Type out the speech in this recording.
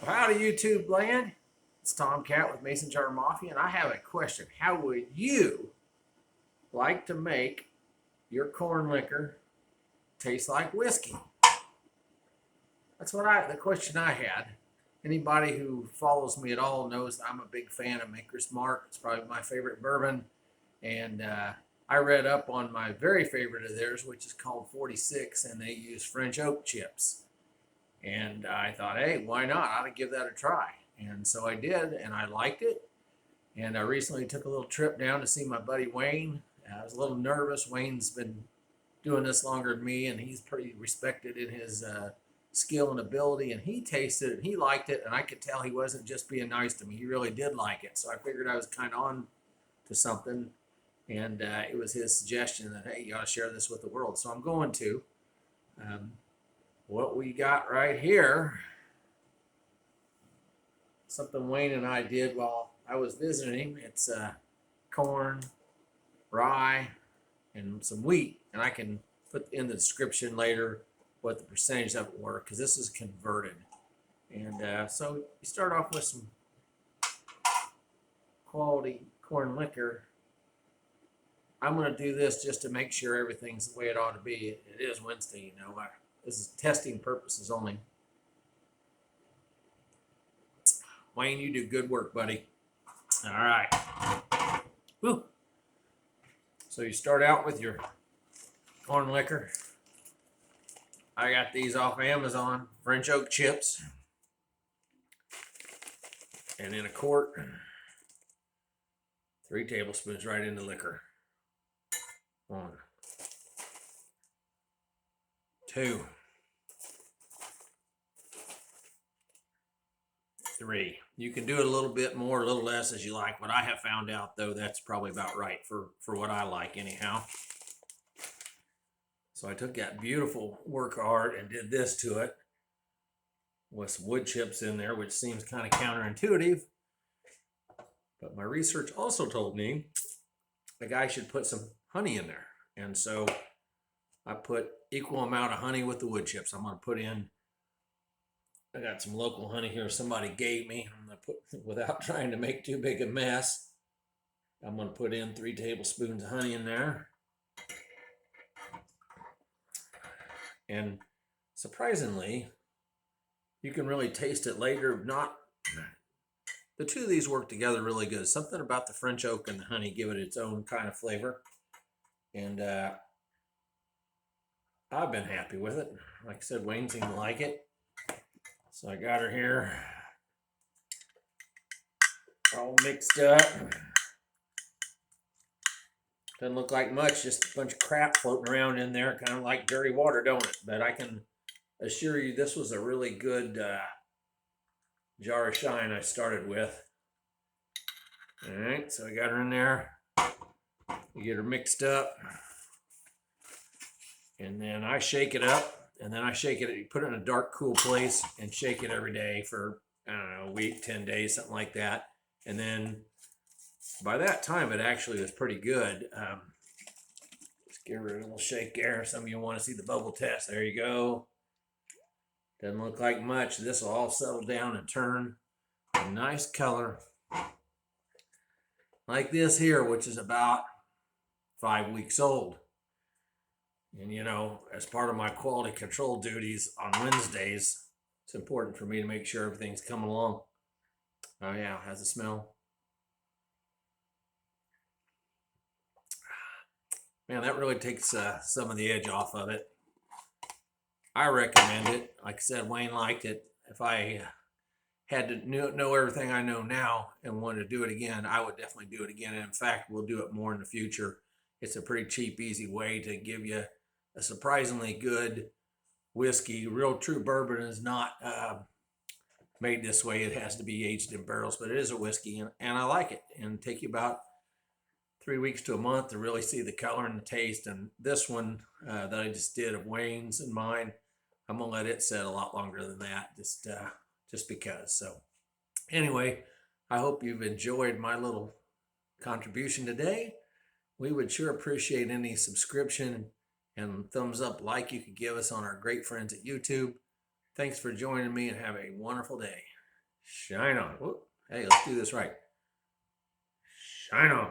Well, howdy, YouTube land. It's TomKat with Mason Jar Mafia, and I have a question. How would you like to make your corn liquor taste like whiskey? That's the question I had. Anybody who follows me at all knows that I'm a big fan of Maker's Mark. It's probably my favorite bourbon, and I read up on my very favorite of theirs, which is called 46, and they use French oak chips. And I thought, hey, why not? I ought to give that a try. And so I did, and I liked it. And I recently took a little trip down to see my buddy Wayne. I was a little nervous. Wayne's been doing this longer than me, and he's pretty respected in his skill and ability. And he tasted it, and he liked it, and I could tell he wasn't just being nice to me. He really did like it. So I figured I was kind of on to something. And it was his suggestion that, hey, you ought to share this with the world. So I'm going to. What we got right here, something Wayne and I did while I was visiting him. It's corn, rye, and some wheat. And I can put in the description later what the percentage of it were, because this is converted. And so you start off with some quality corn liquor. I'm going to do this just to make sure everything's the way it ought to be. It is Wednesday, you know. This is testing purposes only. Wayne, you do good work, buddy. All right. Woo. So you start out with your corn liquor. I got these off Amazon, French oak chips. And in a quart, 3 tablespoons right into liquor. 1, 2, 3. You can do it a little bit more, a little less as you like. What I have found out, though, that's probably about right for what I like anyhow. So I took that beautiful work of art and did this to it with some wood chips in there, which seems kind of counterintuitive. But my research also told me the guy should put some honey in there. And so I put equal amount of honey with the wood chips. I'm going to put in, I got some local honey here somebody gave me. I'm going to put, without trying to make too big a mess, I'm going to put in 3 tablespoons of honey in there. And surprisingly, you can really taste it later. The two of these work together really good. Something about the French oak and the honey give it its own kind of flavor. And I've been happy with it. Like I said, Wayne seemed to like it. So I got her here all mixed up. Doesn't look like much, just a bunch of crap floating around in there, kind of like dirty water, don't it? But I can assure you this was a really good jar of shine I started with. All right, so I got her in there. You get her mixed up. And then I shake it up, and then I shake it, you put it in a dark, cool place and shake it every day for, I don't know, a week, 10 days, something like that. And then by that time, it actually was pretty good. Just give her a little shake there. Some of you want to see the bubble test. There you go. Doesn't look like much. This will all settle down and turn a nice color like this here, which is about 5 weeks old. And you know, as part of my quality control duties on Wednesdays, it's important for me to make sure everything's coming along. Oh yeah, how's it smell? Man, that really takes some of the edge off of it. I recommend it. Like I said, Wayne liked it. If I had to know everything I know now and wanted to do it again, I would definitely do it again. And in fact, we'll do it more in the future. It's a pretty cheap, easy way to give you a surprisingly good whiskey. Real true bourbon is not made this way. It has to be aged in barrels, but it is a whiskey, and I like it. And it'll take you about 3 weeks to a month to really see the color and the taste. And this one that I just did of Wayne's and mine, I'm gonna let it set a lot longer than that, just because. So anyway, I hope you've enjoyed my little contribution today. We would sure appreciate any subscription and thumbs up like you could give us on our great friends at YouTube. Thanks for joining me and have a wonderful day. Shine on. Whoop. Hey, let's do this right. Shine on.